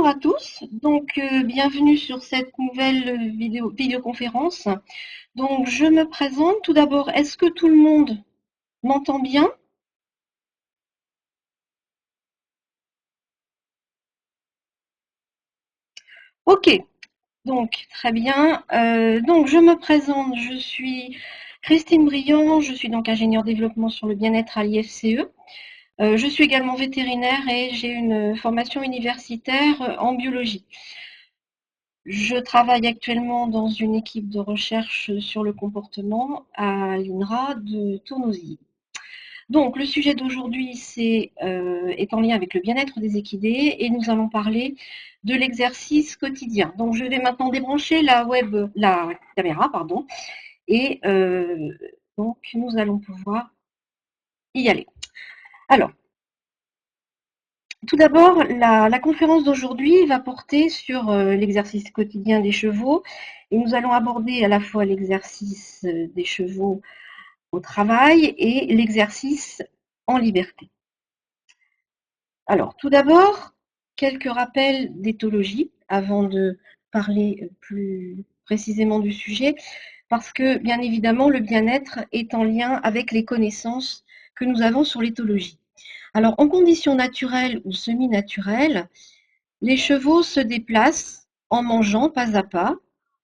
Bonjour à tous, bienvenue sur cette nouvelle vidéoconférence. Donc je me présente tout d'abord, est-ce que tout le monde m'entend bien? Ok, donc très bien. Donc je me présente, je suis Christine Briand, je suis donc ingénieure développement sur le bien-être à l'IFCE. Je suis également vétérinaire et j'ai une formation universitaire en biologie. Je travaille actuellement dans une équipe de recherche sur le comportement à l'INRA de Tournousy. Donc, le sujet d'aujourd'hui est en lien avec le bien-être des équidés et nous allons parler de l'exercice quotidien. Donc, je vais maintenant débrancher la caméra, pardon, et donc nous allons pouvoir y aller. Alors, tout d'abord, la conférence d'aujourd'hui va porter sur l'exercice quotidien des chevaux et nous allons aborder à la fois l'exercice des chevaux au travail et l'exercice en liberté. Alors, tout d'abord, quelques rappels d'éthologie avant de parler plus précisément du sujet, parce que bien évidemment, le bien-être est en lien avec les connaissances que nous avons sur l'éthologie. Alors, en conditions naturelles ou semi-naturelles, les chevaux se déplacent en mangeant pas à pas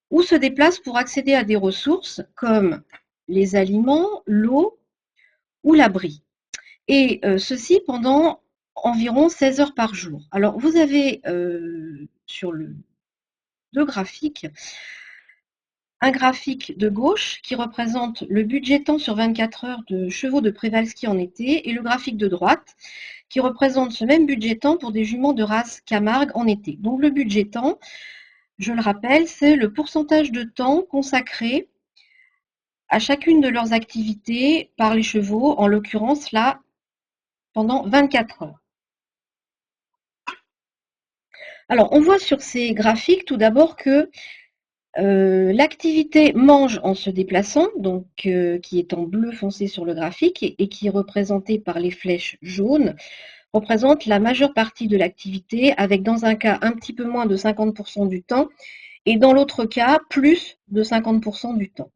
ou se déplacent pour accéder à des ressources comme les aliments, l'eau ou l'abri. Et ceci pendant environ 16 heures par jour. Alors, vous avez sur le deux graphiques, un graphique de gauche qui représente le budget temps sur 24 heures de chevaux de Przewalski en été et le graphique de droite qui représente ce même budget temps pour des juments de race Camargue en été. Donc le budget temps, je le rappelle, c'est le pourcentage de temps consacré à chacune de leurs activités par les chevaux, en l'occurrence là, pendant 24 heures. Alors, on voit sur ces graphiques tout d'abord que l'activité mange en se déplaçant, donc qui est en bleu foncé sur le graphique et qui est représentée par les flèches jaunes, représente la majeure partie de l'activité, avec dans un cas un petit peu moins de 50% du temps et dans l'autre cas plus de 50% du temps.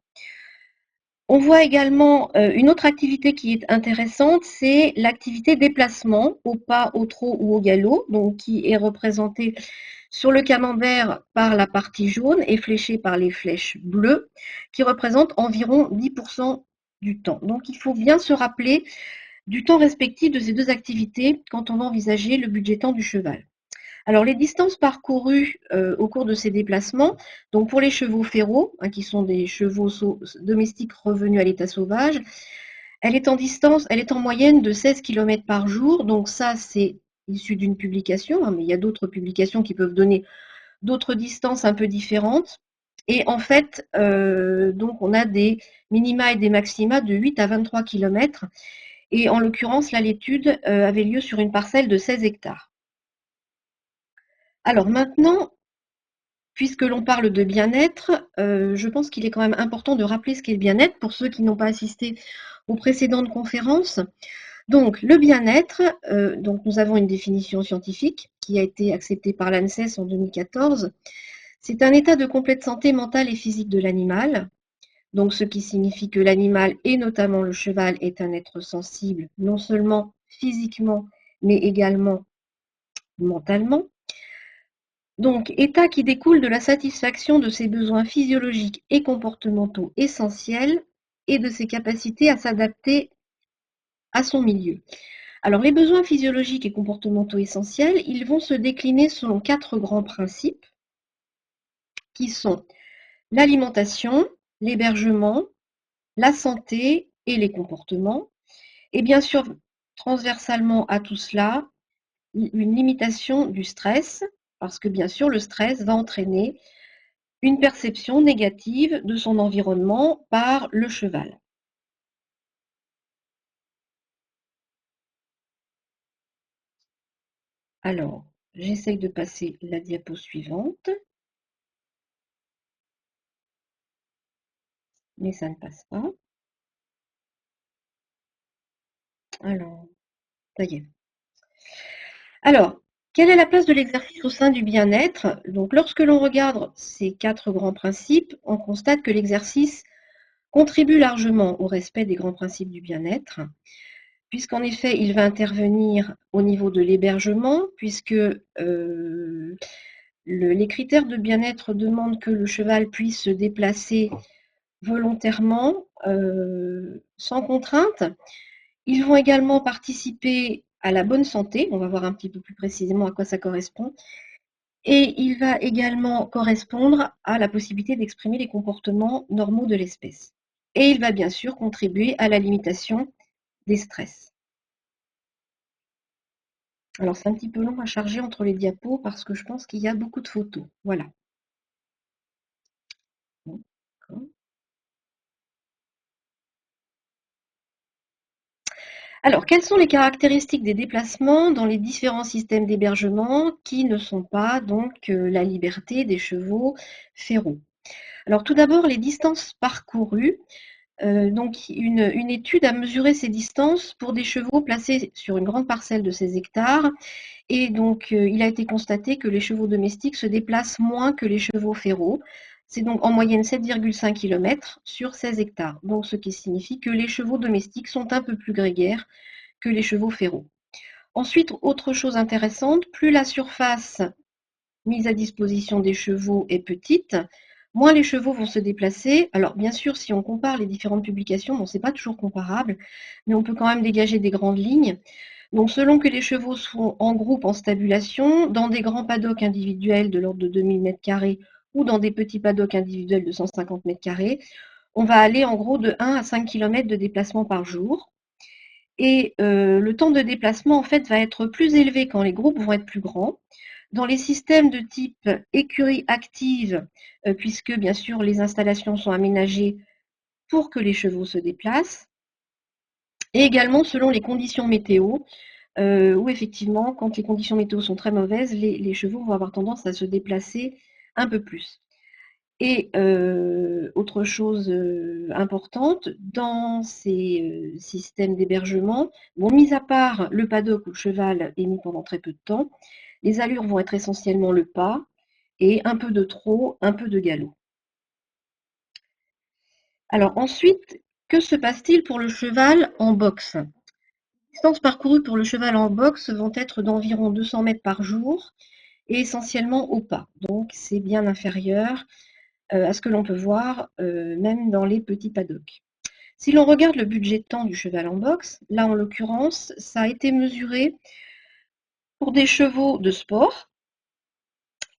On voit également une autre activité qui est intéressante, c'est l'activité déplacement au pas, au trot ou au galop, donc qui est représentée sur le camembert par la partie jaune et fléchée par les flèches bleues, qui représentent environ 10% du temps. Donc il faut bien se rappeler du temps respectif de ces deux activités quand on va envisager le budget temps du cheval. Alors, les distances parcourues au cours de ces déplacements, donc pour les chevaux férots, qui sont des chevaux domestiques revenus à l'état sauvage, elle est en moyenne de 16 km par jour. Donc ça, c'est issu d'une publication, mais il y a d'autres publications qui peuvent donner d'autres distances un peu différentes. Et en fait, donc on a des minima et des maxima de 8 à 23 km. Et en l'occurrence, là, l'étude avait lieu sur une parcelle de 16 hectares. Alors maintenant, puisque l'on parle de bien-être, je pense qu'il est quand même important de rappeler ce qu'est le bien-être pour ceux qui n'ont pas assisté aux précédentes conférences. Donc, le bien-être, donc nous avons une définition scientifique qui a été acceptée par l'ANSES en 2014. C'est un état de complète santé mentale et physique de l'animal. Donc, ce qui signifie que l'animal, et notamment le cheval, est un être sensible, non seulement physiquement, mais également mentalement. Donc, état qui découle de la satisfaction de ses besoins physiologiques et comportementaux essentiels et de ses capacités à s'adapter à son milieu. Alors, les besoins physiologiques et comportementaux essentiels, ils vont se décliner selon 4 grands principes qui sont l'alimentation, l'hébergement, la santé et les comportements. Et bien sûr, transversalement à tout cela, une limitation du stress, parce que bien sûr, le stress va entraîner une perception négative de son environnement par le cheval. Alors, j'essaye de passer la diapo suivante, mais ça ne passe pas. Alors, ça y est. Alors, Quelle est la place de l'exercice au sein du bien-être? Donc, lorsque l'on regarde ces 4 grands principes, on constate que l'exercice contribue largement au respect des grands principes du bien-être, puisqu'en effet, il va intervenir au niveau de l'hébergement, puisque les critères de bien-être demandent que le cheval puisse se déplacer volontairement, sans contrainte. Ils vont également participer à la bonne santé, on va voir un petit peu plus précisément à quoi ça correspond, et il va également correspondre à la possibilité d'exprimer les comportements normaux de l'espèce. Et il va bien sûr contribuer à la limitation des stress. Alors c'est un petit peu long à charger entre les diapos parce que je pense qu'il y a beaucoup de photos. Voilà. Bon, alors, quelles sont les caractéristiques des déplacements dans les différents systèmes d'hébergement qui ne sont pas donc la liberté des chevaux féraux? Alors tout d'abord, les distances parcourues. Donc une étude a mesuré ces distances pour des chevaux placés sur une grande parcelle de ces hectares et donc il a été constaté que les chevaux domestiques se déplacent moins que les chevaux féraux. C'est donc en moyenne 7,5 km sur 16 hectares. Donc ce qui signifie que les chevaux domestiques sont un peu plus grégaires que les chevaux féraux. Ensuite, autre chose intéressante, plus la surface mise à disposition des chevaux est petite, moins les chevaux vont se déplacer. Alors bien sûr, si on compare les différentes publications, bon, ce n'est pas toujours comparable, mais on peut quand même dégager des grandes lignes. Donc selon que les chevaux sont en groupe en stabulation, dans des grands paddocks individuels de l'ordre de 2000 m² ou dans des petits paddocks individuels de 150 m², on va aller en gros de 1 à 5 km de déplacement par jour. Et le temps de déplacement, en fait, va être plus élevé quand les groupes vont être plus grands. Dans les systèmes de type écurie active, puisque bien sûr les installations sont aménagées pour que les chevaux se déplacent, et également selon les conditions météo, où effectivement, quand les conditions météo sont très mauvaises, les chevaux vont avoir tendance à se déplacer un peu plus. Et autre chose importante, dans ces systèmes d'hébergement, bon, mis à part le paddock où le cheval est mis pendant très peu de temps, les allures vont être essentiellement le pas et un peu de trot, un peu de galop. Alors ensuite, que se passe-t-il pour le cheval en boxe? Les distances parcourues pour le cheval en boxe vont être d'environ 200 mètres par jour et essentiellement au pas. Donc c'est bien inférieur à ce que l'on peut voir même dans les petits paddocks. Si l'on regarde le budget de temps du cheval en boxe, là en l'occurrence, ça a été mesuré pour des chevaux de sport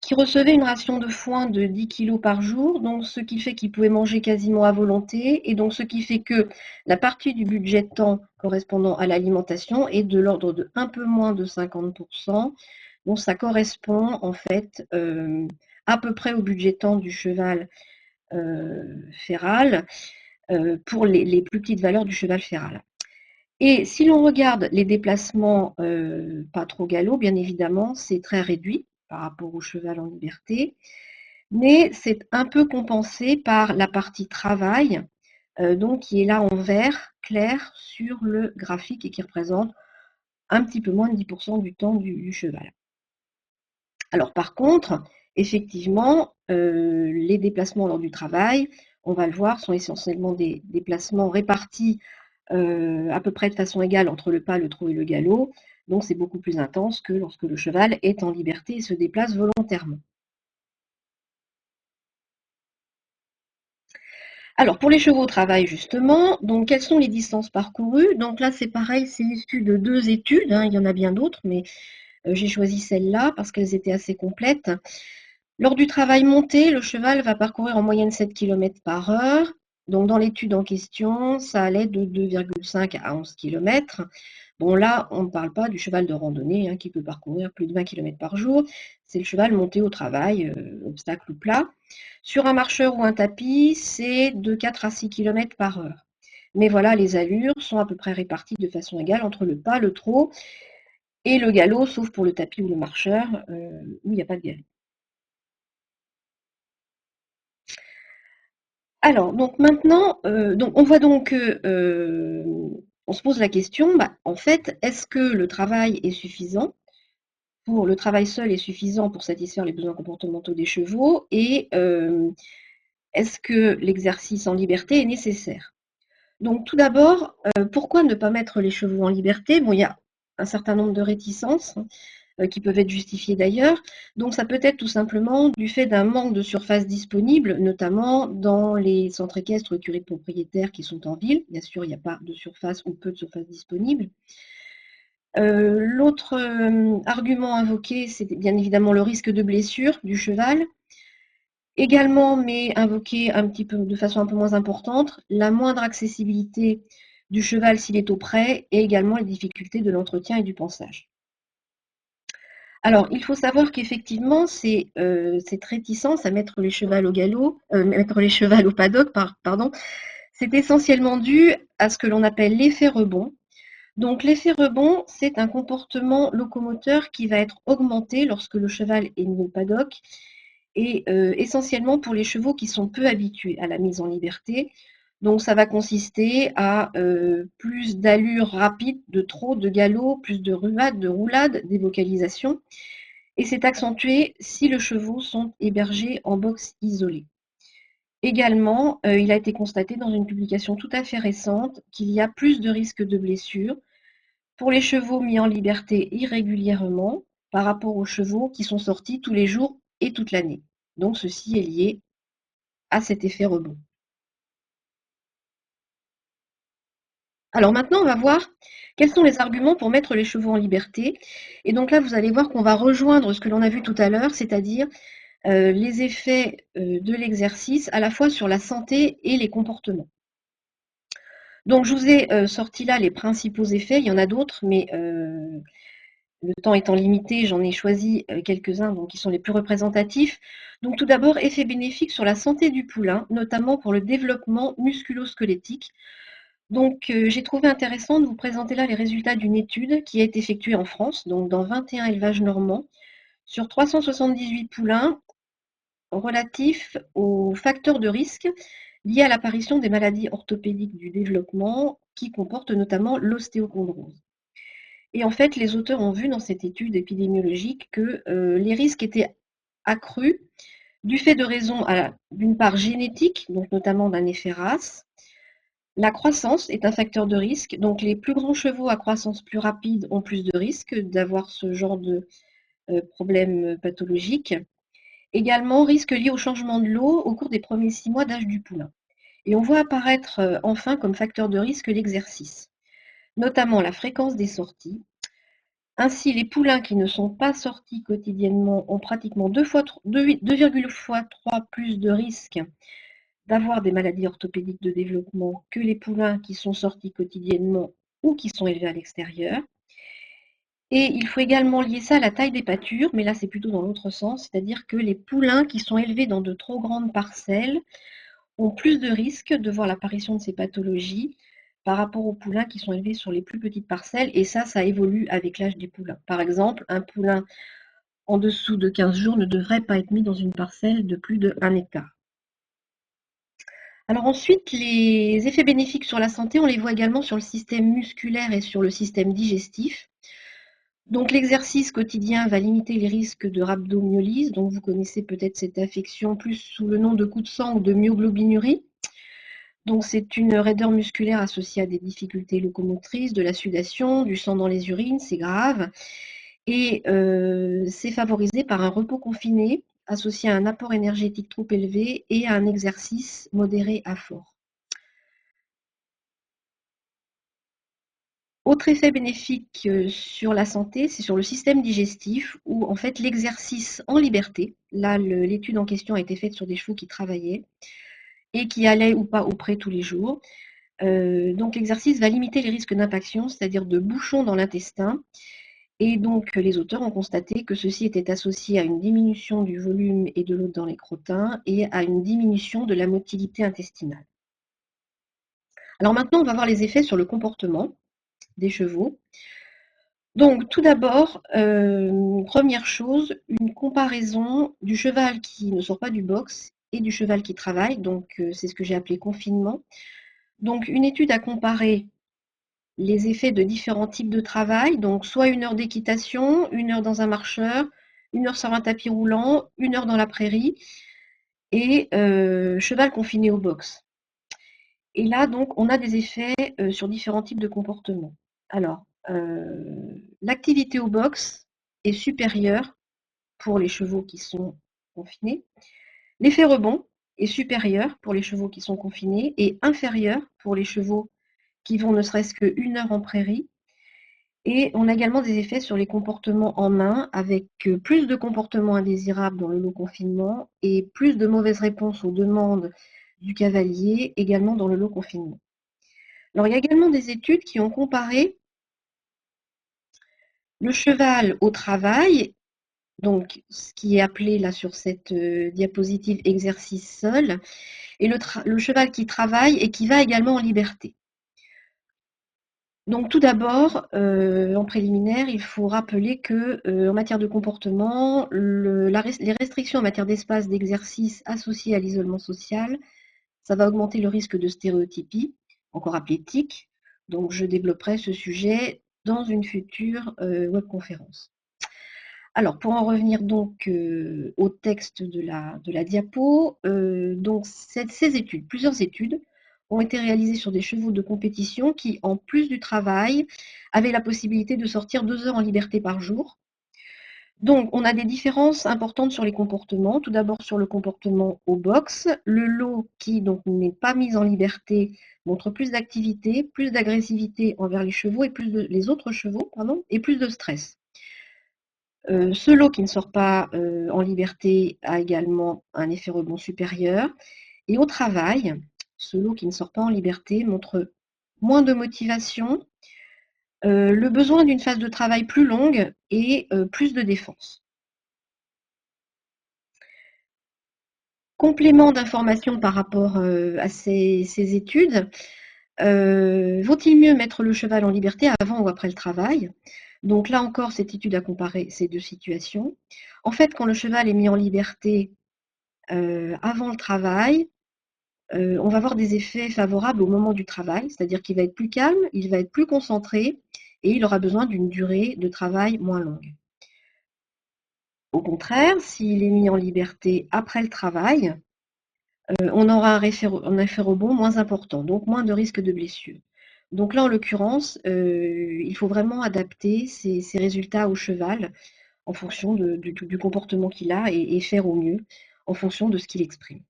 qui recevaient une ration de foin de 10 kg par jour, donc ce qui fait qu'ils pouvaient manger quasiment à volonté, et donc ce qui fait que la partie du budget de temps correspondant à l'alimentation est de l'ordre de un peu moins de 50%. Donc ça correspond en fait à peu près au budget de temps du cheval féral pour les plus petites valeurs du cheval féral. Et si l'on regarde les déplacements pas trop galop, bien évidemment, c'est très réduit par rapport au cheval en liberté, mais c'est un peu compensé par la partie travail, donc qui est là en vert clair sur le graphique et qui représente un petit peu moins de 10% du temps du cheval. Alors par contre, effectivement, les déplacements lors du travail, on va le voir, sont essentiellement des déplacements répartis à peu près de façon égale entre le pas, le trot et le galop. Donc c'est beaucoup plus intense que lorsque le cheval est en liberté et se déplace volontairement. Alors pour les chevaux au travail justement, donc quelles sont les distances parcourues? Donc là c'est pareil, c'est issu de 2 études, hein, il y en a bien d'autres, mais j'ai choisi celles-là parce qu'elles étaient assez complètes. Lors du travail monté, le cheval va parcourir en moyenne 7 km par heure. Donc dans l'étude en question, ça allait de 2,5 à 11 km. Bon là, on ne parle pas du cheval de randonnée qui peut parcourir plus de 20 km par jour. C'est le cheval monté au travail, obstacle ou plat. Sur un marcheur ou un tapis, c'est de 4 à 6 km par heure. Mais voilà, les allures sont à peu près réparties de façon égale entre le pas, le trot et le galop, sauf pour le tapis ou le marcheur, où il n'y a pas de galop. Alors, donc maintenant, donc on voit donc que, on se pose la question, bah, en fait, est-ce que le travail est suffisant pour le travail seul est suffisant pour satisfaire les besoins comportementaux des chevaux et est-ce que l'exercice en liberté est nécessaire? Donc tout d'abord, pourquoi ne pas mettre les chevaux en liberté? Bon, il y a un certain nombre de réticences qui peuvent être justifiées d'ailleurs. Donc ça peut être tout simplement du fait d'un manque de surface disponible, notamment dans les centres équestres curés de propriétaires qui sont en ville. Bien sûr, il n'y a pas de surface ou peu de surface disponible. L'autre argument invoqué, c'est bien évidemment le risque de blessure du cheval. Également, mais invoqué un petit peu de façon un peu moins importante, la moindre accessibilité du cheval s'il est au pré et également les difficultés de l'entretien et du pansage. Alors, il faut savoir qu'effectivement, cette réticence à mettre les chevaux au galop, mettre les chevaux au paddock, pardon, c'est essentiellement dû à ce que l'on appelle l'effet rebond. Donc l'effet rebond, c'est un comportement locomoteur qui va être augmenté lorsque le cheval est mis au paddock et essentiellement pour les chevaux qui sont peu habitués à la mise en liberté. Donc ça va consister à plus d'allure rapide, de trot, de galop, plus de ruade, de roulade, des vocalisations. Et c'est accentué si les chevaux sont hébergés en box isolée. Également, il a été constaté dans une publication tout à fait récente qu'il y a plus de risques de blessures pour les chevaux mis en liberté irrégulièrement par rapport aux chevaux qui sont sortis tous les jours et toute l'année. Donc ceci est lié à cet effet rebond. Alors maintenant, on va voir quels sont les arguments pour mettre les chevaux en liberté. Et donc là, vous allez voir qu'on va rejoindre ce que l'on a vu tout à l'heure, c'est-à-dire les effets de l'exercice à la fois sur la santé et les comportements. Donc je vous ai sorti là les principaux effets, il y en a d'autres, mais le temps étant limité, j'en ai choisi quelques-uns donc, qui sont les plus représentatifs. Donc tout d'abord, effet bénéfique sur la santé du poulain, notamment pour le développement musculo-squelettique. Donc j'ai trouvé intéressant de vous présenter là les résultats d'une étude qui a été effectuée en France, donc dans 21 élevages normands, sur 378 poulains relatifs aux facteurs de risque liés à l'apparition des maladies orthopédiques du développement qui comportent notamment l'ostéochondrose. Et en fait, les auteurs ont vu dans cette étude épidémiologique que les risques étaient accrus du fait de raisons, d'une part génétiques, donc notamment d'un effet race. La croissance est un facteur de risque, donc les plus grands chevaux à croissance plus rapide ont plus de risques d'avoir ce genre de problème pathologique. Également, risque lié au changement de l'eau au cours des premiers 6 mois d'âge du poulain. Et on voit apparaître enfin comme facteur de risque l'exercice, notamment la fréquence des sorties. Ainsi, les poulains qui ne sont pas sortis quotidiennement ont pratiquement 2,3 plus de risques d'avoir des maladies orthopédiques de développement que les poulains qui sont sortis quotidiennement ou qui sont élevés à l'extérieur. Et il faut également lier ça à la taille des pâtures, mais là c'est plutôt dans l'autre sens, c'est-à-dire que les poulains qui sont élevés dans de trop grandes parcelles ont plus de risques de voir l'apparition de ces pathologies par rapport aux poulains qui sont élevés sur les plus petites parcelles, et ça évolue avec l'âge des poulains. Par exemple, un poulain en dessous de 15 jours ne devrait pas être mis dans une parcelle de plus de 1 hectare. Alors ensuite, les effets bénéfiques sur la santé, on les voit également sur le système musculaire et sur le système digestif. Donc l'exercice quotidien va limiter les risques de rhabdomyolyse, donc vous connaissez peut-être cette affection plus sous le nom de coup de sang ou de myoglobinurie. Donc c'est une raideur musculaire associée à des difficultés locomotrices, de la sudation, du sang dans les urines, c'est grave. Et c'est favorisé par un repos confiné associé à un apport énergétique trop élevé et à un exercice modéré à fort. Autre effet bénéfique sur la santé, c'est sur le système digestif où en fait l'exercice en liberté, là l'étude en question a été faite sur des chevaux qui travaillaient et qui allaient ou pas au pré tous les jours. Donc l'exercice va limiter les risques d'impaction, c'est-à-dire de bouchons dans l'intestin. Et donc les auteurs ont constaté que ceci était associé à une diminution du volume et de l'eau dans les crottins et à une diminution de la motilité intestinale. Alors maintenant, on va voir les effets sur le comportement des chevaux. Donc tout d'abord, première chose, une comparaison du cheval qui ne sort pas du box et du cheval qui travaille, donc c'est ce que j'ai appelé confinement. Donc une étude a comparé les effets de différents types de travail, donc soit 1 heure d'équitation, 1 heure dans un marcheur, 1 heure sur un tapis roulant, 1 heure dans la prairie et cheval confiné au box. Et là, donc, on a des effets sur différents types de comportements. Alors, l'activité au box est supérieure pour les chevaux qui sont confinés. L'effet rebond est supérieur pour les chevaux qui sont confinés et inférieur pour les chevaux qui vont ne serait-ce qu'1 heure en prairie. Et on a également des effets sur les comportements en main, avec plus de comportements indésirables dans le lot confinement et plus de mauvaises réponses aux demandes du cavalier, également dans le lot confinement. Alors, il y a également des études qui ont comparé le cheval au travail, donc ce qui est appelé là sur cette diapositive exercice seul, et le cheval qui travaille et qui va également en liberté. Donc tout d'abord, en préliminaire, il faut rappeler que en matière de comportement, les restrictions en matière d'espace d'exercice associées à l'isolement social, ça va augmenter le risque de stéréotypie, encore appelée tic. Donc je développerai ce sujet dans une future webconférence. Alors, pour en revenir donc au texte de la diapo, donc ces études, plusieurs études, ont été réalisées sur des chevaux de compétition qui, en plus du travail, avaient la possibilité de sortir 2 heures en liberté par jour. Donc, on a des différences importantes sur les comportements. Tout d'abord, sur le comportement au box. Le lot qui donc n'est pas mis en liberté montre plus d'activité, plus d'agressivité envers les chevaux et les autres chevaux, pardon, et plus de stress. Ce lot qui ne sort pas en liberté a également un effet rebond supérieur. Et au travail, ce lot qui ne sort pas en liberté montre moins de motivation, le besoin d'une phase de travail plus longue et plus de défense. Complément d'information par rapport à ces études. Vaut-il mieux mettre le cheval en liberté avant ou après le travail? Donc là encore, cette étude a comparé ces deux situations. En fait, quand le cheval est mis en liberté avant le travail, on va avoir des effets favorables au moment du travail, c'est-à-dire qu'il va être plus calme, il va être plus concentré et il aura besoin d'une durée de travail moins longue. Au contraire, s'il est mis en liberté après le travail, on aura un effet rebond moins important, donc moins de risque de blessure. Donc là, en l'occurrence, il faut vraiment adapter ces résultats au cheval en fonction du comportement qu'il a et faire au mieux en fonction de ce qu'il exprime.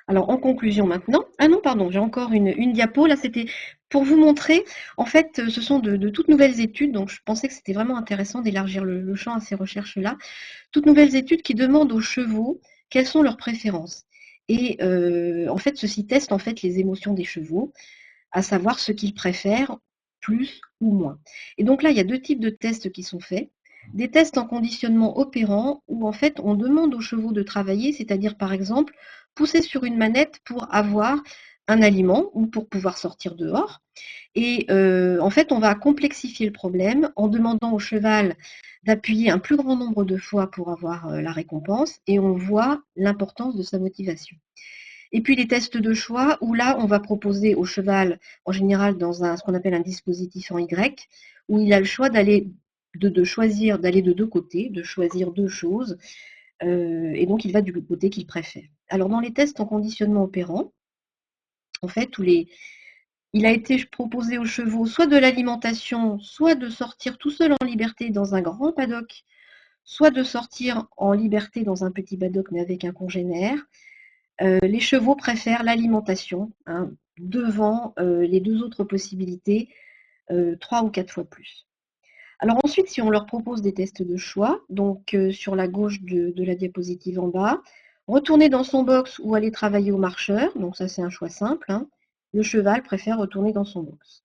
Alors, en conclusion maintenant, ah non, pardon, j'ai encore une diapo. Là, c'était pour vous montrer, en fait, ce sont de toutes nouvelles études, donc je pensais que c'était vraiment intéressant d'élargir le champ à ces recherches-là. Toutes nouvelles études qui demandent aux chevaux quelles sont leurs préférences. Et en fait, ceci teste en fait les émotions des chevaux, à savoir ce qu'ils préfèrent plus ou moins. Et donc là, il y a deux types de tests qui sont faits. Des tests en conditionnement opérant où en fait on demande aux chevaux de travailler, c'est-à-dire par exemple pousser sur une manette pour avoir un aliment ou pour pouvoir sortir dehors. Et en fait, on va complexifier le problème en demandant au cheval d'appuyer un plus grand nombre de fois pour avoir la récompense et on voit l'importance de sa motivation. Et puis les tests de choix, où là, on va proposer au cheval, en général dans ce qu'on appelle un dispositif en Y, où il a le choix de choisir d'aller de deux côtés, de choisir deux choses, et donc il va du côté qu'il préfère. Alors dans les tests en conditionnement opérant, en fait, il a été proposé aux chevaux soit de l'alimentation, soit de sortir tout seul en liberté dans un grand paddock, soit de sortir en liberté dans un petit paddock mais avec un congénère. Les chevaux préfèrent l'alimentation hein, devant les deux autres possibilités, 3 ou 4 fois plus. Alors ensuite, si on leur propose des tests de choix, donc sur la gauche de la diapositive en bas, retourner dans son box ou aller travailler au marcheur, donc ça c'est un choix simple, hein, le cheval préfère retourner dans son box.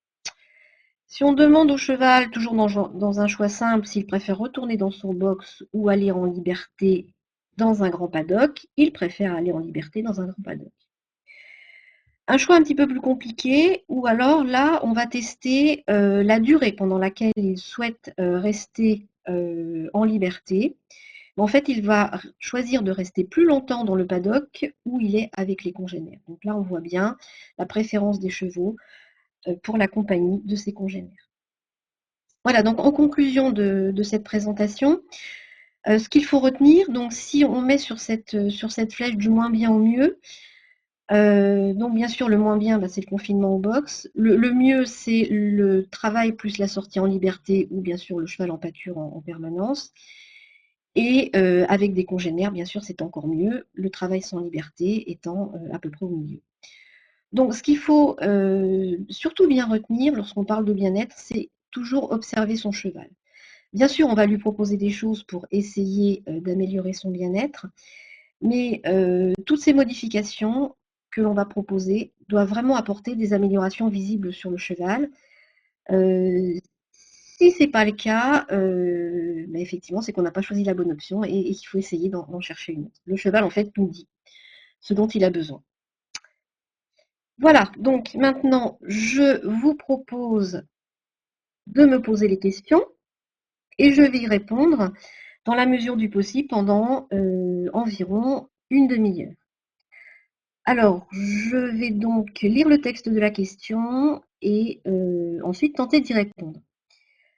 Si on demande au cheval, toujours dans un choix simple, s'il préfère retourner dans son box ou aller en liberté dans un grand paddock, il préfère aller en liberté dans un grand paddock. Un choix un petit peu plus compliqué, ou alors là, on va tester la durée pendant laquelle il souhaite rester en liberté. En fait, il va choisir de rester plus longtemps dans le paddock où il est avec les congénères. Donc là, on voit bien la préférence des chevaux pour la compagnie de ses congénères. Voilà, donc en conclusion de cette présentation, ce qu'il faut retenir, donc si on met sur cette flèche du moins bien au mieux, donc bien sûr le moins bien, bah, c'est le confinement au box. Le mieux, c'est le travail plus la sortie en liberté ou bien sûr le cheval en pâture en permanence. Et avec des congénères, bien sûr, c'est encore mieux, le travail sans liberté étant à peu près au milieu. Donc ce qu'il faut surtout bien retenir lorsqu'on parle de bien-être, c'est toujours observer son cheval. Bien sûr, on va lui proposer des choses pour essayer d'améliorer son bien-être, mais toutes ces modifications que l'on va proposer doivent vraiment apporter des améliorations visibles sur le cheval. Si ce n'est pas le cas, bah, effectivement, c'est qu'on n'a pas choisi la bonne option et qu'il faut essayer d'en chercher une autre. Le cheval, en fait, nous dit ce dont il a besoin. Voilà, donc maintenant, je vous propose de me poser les questions et je vais y répondre dans la mesure du possible pendant environ une demi-heure. Alors, je vais donc lire le texte de la question et ensuite tenter d'y répondre.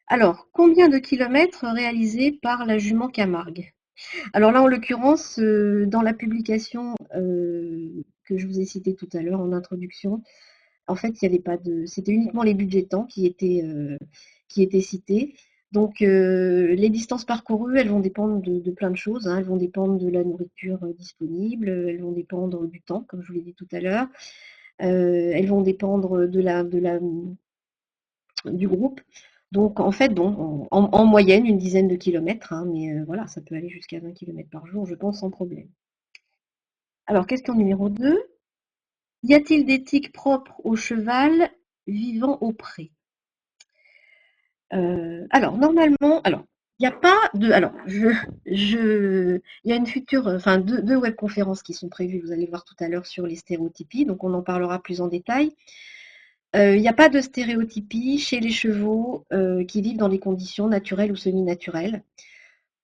Alors, combien de kilomètres réalisés par la jument Camargue? Alors là, en l'occurrence, dans la publication que je vous ai citée tout à l'heure en introduction, en fait, il y avait pas de, c'était uniquement les budgétants qui étaient cités. Donc, les distances parcourues, elles vont dépendre de plein de choses, hein. Elles vont dépendre de la nourriture disponible, elles vont dépendre du temps, comme je vous l'ai dit tout à l'heure. Elles vont dépendre du groupe. Donc, en fait, bon, en moyenne, une dizaine de kilomètres, hein, mais voilà, ça peut aller jusqu'à 20 kilomètres par jour, je pense, sans problème. Alors, question numéro 2. Y a-t-il des tiques propres au cheval vivant au pré? Alors, normalement, alors, il n'y a pas de. Alors, il y a une future, enfin, deux webconférences qui sont prévues, vous allez voir tout à l'heure, sur les stéréotypies, donc on en parlera plus en détail. Il n'y a pas de stéréotypie chez les chevaux qui vivent dans les conditions naturelles ou semi-naturelles.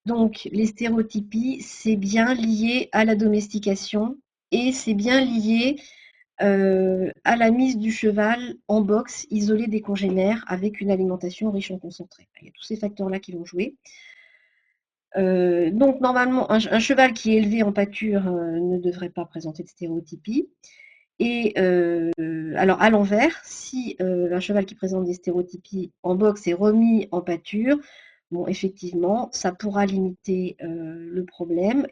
Donc, les stéréotypies, c'est bien lié à la domestication et c'est bien lié à la mise du cheval en box, isolé des congénères, avec une alimentation riche en concentré. Il y a tous ces facteurs-là qui vont jouer. Donc, normalement, un cheval qui est élevé en pâture ne devrait pas présenter de stéréotypie. Et alors, à l'envers, si un cheval qui présente des stéréotypies en box est remis en pâture, bon, effectivement, ça pourra limiter le problème.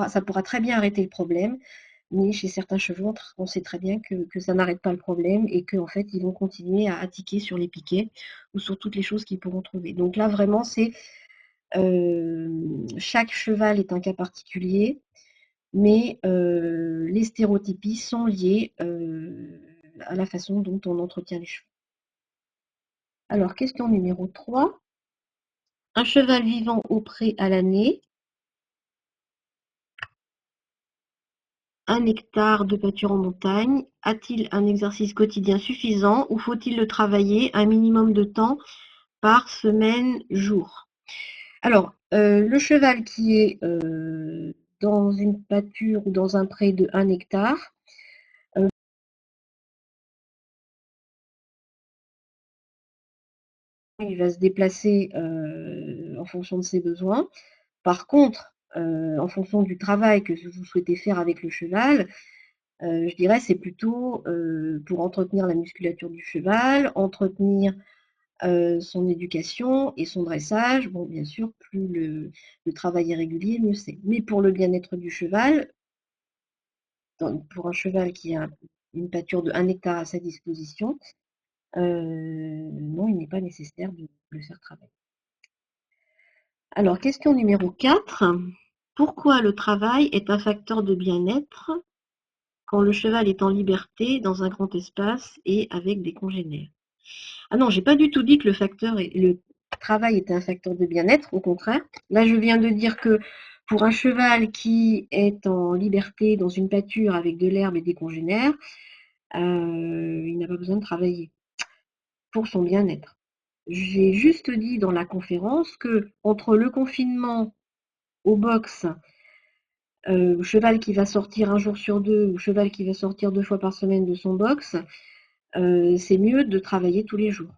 Ça pourra très bien arrêter le problème, mais chez certains chevaux, on sait très bien que ça n'arrête pas le problème et qu'en fait, ils vont continuer à tiquer sur les piquets ou sur toutes les choses qu'ils pourront trouver. Donc là, vraiment, c'est chaque cheval est un cas particulier, mais les stéréotypies sont liées à la façon dont on entretient les chevaux. Alors, question numéro 3. Un cheval vivant au pré à l'année, 1 hectare de pâture en montagne, a-t-il un exercice quotidien suffisant ou faut-il le travailler un minimum de temps par semaine, jour? Alors, le cheval qui est dans une pâture ou dans un pré de 1 hectare, il va se déplacer en fonction de ses besoins. Par contre, en fonction du travail que vous souhaitez faire avec le cheval, je dirais c'est plutôt pour entretenir la musculature du cheval, entretenir son éducation et son dressage. Bon, bien sûr, plus le travail est régulier, mieux c'est. Mais pour le bien-être du cheval, pour un cheval qui a une pâture de 1 hectare à sa disposition, non, il n'est pas nécessaire de le faire travailler. Alors, question numéro 4. Pourquoi le travail est un facteur de bien-être quand le cheval est en liberté dans un grand espace et avec des congénères? Ah non, j'ai pas du tout dit que le travail était un facteur de bien-être, au contraire. Là, je viens de dire que pour un cheval qui est en liberté dans une pâture avec de l'herbe et des congénères, il n'a pas besoin de travailler pour son bien-être. J'ai juste dit dans la conférence que entre le confinement au box, cheval qui va sortir un jour sur deux, ou cheval qui va sortir 2 fois par semaine de son box, c'est mieux de travailler tous les jours.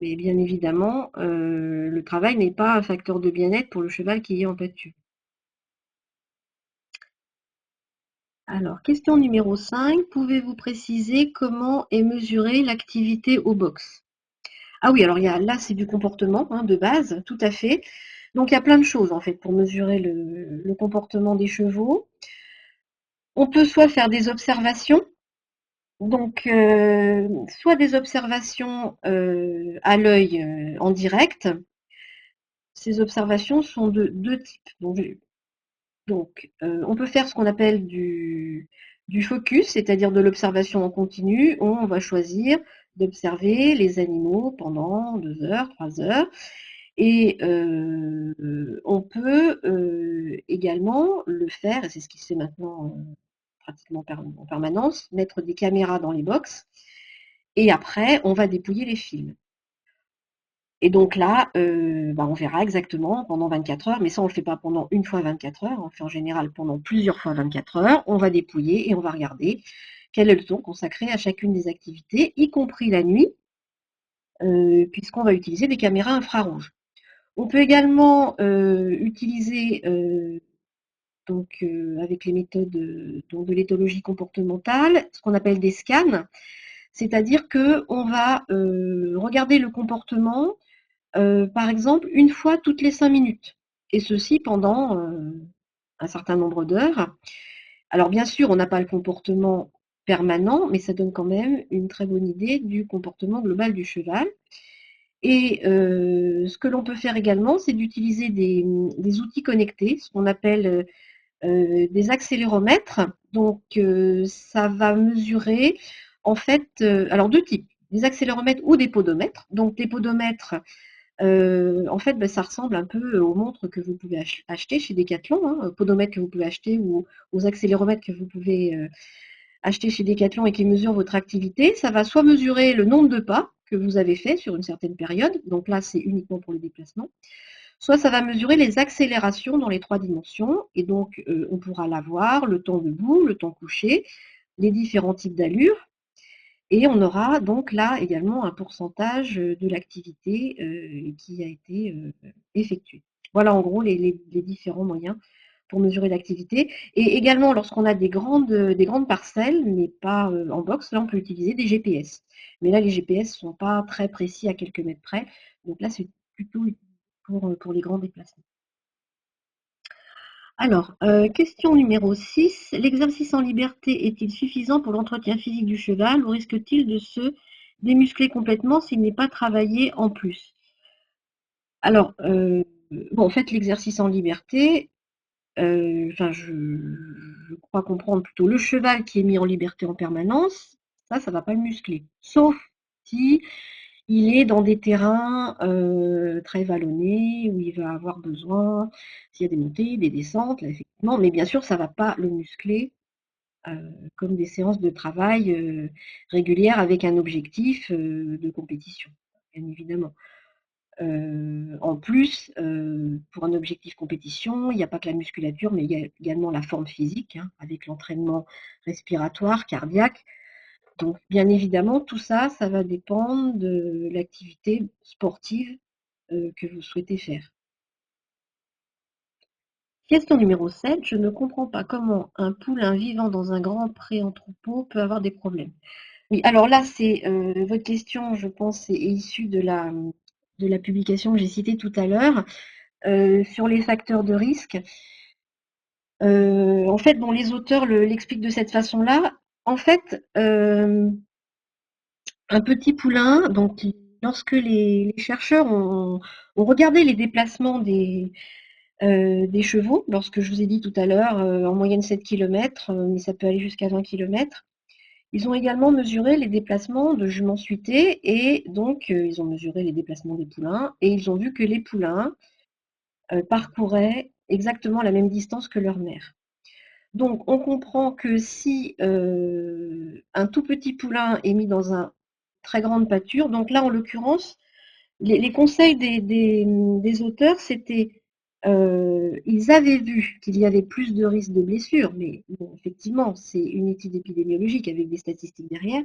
Mais bien évidemment, le travail n'est pas un facteur de bien-être pour le cheval qui est en pâture. Alors, question numéro 5. Pouvez-vous préciser comment est mesurée l'activité au box? Ah oui, alors là, c'est du comportement, hein, de base, tout à fait. Donc, il y a plein de choses, en fait, pour mesurer le comportement des chevaux. On peut soit faire des observations, donc soit des observations à l'œil en direct. Ces observations sont de deux types. Donc, on peut faire ce qu'on appelle du focus, c'est-à-dire de l'observation en continu, où on va choisir d'observer les animaux pendant 2 heures, 3 heures. Et on peut également le faire, et c'est ce qui se fait maintenant pratiquement en permanence, mettre des caméras dans les box, et après, on va dépouiller les films. Et donc là, on verra exactement pendant 24 heures, mais ça on ne le fait pas pendant une fois 24 heures, on le fait en général pendant plusieurs fois 24 heures, on va dépouiller et on va regarder quel est le temps consacré à chacune des activités, y compris la nuit, puisqu'on va utiliser des caméras infrarouges. On peut également utiliser, avec les méthodes de l'éthologie comportementale, ce qu'on appelle des scans, c'est-à-dire qu'on va regarder le comportement par exemple, une fois toutes les 5 minutes, et ceci pendant un certain nombre d'heures. Alors bien sûr, on n'a pas le comportement permanent, mais ça donne quand même une très bonne idée du comportement global du cheval. Et ce que l'on peut faire également, c'est d'utiliser des outils connectés, ce qu'on appelle des accéléromètres. Donc ça va mesurer en fait, alors deux types, des accéléromètres ou des podomètres. Donc des podomètres, en fait, ça ressemble un peu aux montres que vous pouvez acheter chez Decathlon, hein, aux podomètres que vous pouvez acheter ou aux accéléromètres que vous pouvez acheter chez Decathlon et qui mesurent votre activité. Ça va soit mesurer le nombre de pas que vous avez fait sur une certaine période, donc là c'est uniquement pour les déplacements, soit ça va mesurer les accélérations dans les 3 dimensions, et donc on pourra l'avoir, le temps debout, le temps couché, les différents types d'allures, et on aura donc là également un pourcentage de l'activité qui a été effectuée. Voilà en gros les différents moyens pour mesurer l'activité. Et également, lorsqu'on a des grandes parcelles, mais pas en box, là on peut utiliser des GPS. Mais là, les GPS ne sont pas très précis à quelques mètres près. Donc là, c'est plutôt pour les grands déplacements. Alors, question numéro 6. L'exercice en liberté est-il suffisant pour l'entretien physique du cheval ou risque-t-il de se démuscler complètement s'il n'est pas travaillé en plus? Alors, en fait, l'exercice en liberté, je crois comprendre plutôt le cheval qui est mis en liberté en permanence, ça ne va pas le muscler. Sauf si il est dans des terrains très vallonnés où il va avoir besoin, s'il y a des montées, des descentes, là, effectivement, mais bien sûr, ça ne va pas le muscler comme des séances de travail régulières avec un objectif de compétition, bien évidemment. En plus, pour un objectif compétition, il n'y a pas que la musculature, mais il y a également la forme physique, hein, avec l'entraînement respiratoire, cardiaque. Donc, bien évidemment, tout ça, ça va dépendre de l'activité sportive que vous souhaitez faire. Question numéro 7. Je ne comprends pas comment un poulain vivant dans un grand pré en troupeau peut avoir des problèmes. Oui, alors là, c'est votre question, je pense, est issue de la publication que j'ai citée tout à l'heure sur les facteurs de risque. En fait, les auteurs l'expliquent de cette façon-là. En fait, un petit poulain, donc lorsque les chercheurs ont regardé les déplacements des chevaux, lorsque je vous ai dit tout à l'heure, en moyenne 7 km, mais ça peut aller jusqu'à 20 km, ils ont également mesuré les déplacements de juments suités et donc ils ont mesuré les déplacements des poulains et ils ont vu que les poulains parcouraient exactement la même distance que leur mère. Donc on comprend que si un tout petit poulain est mis dans une très grande pâture, donc là en l'occurrence, les conseils des auteurs, c'était ils avaient vu qu'il y avait plus de risques de blessures, mais bon, effectivement, c'est une étude épidémiologique avec des statistiques derrière.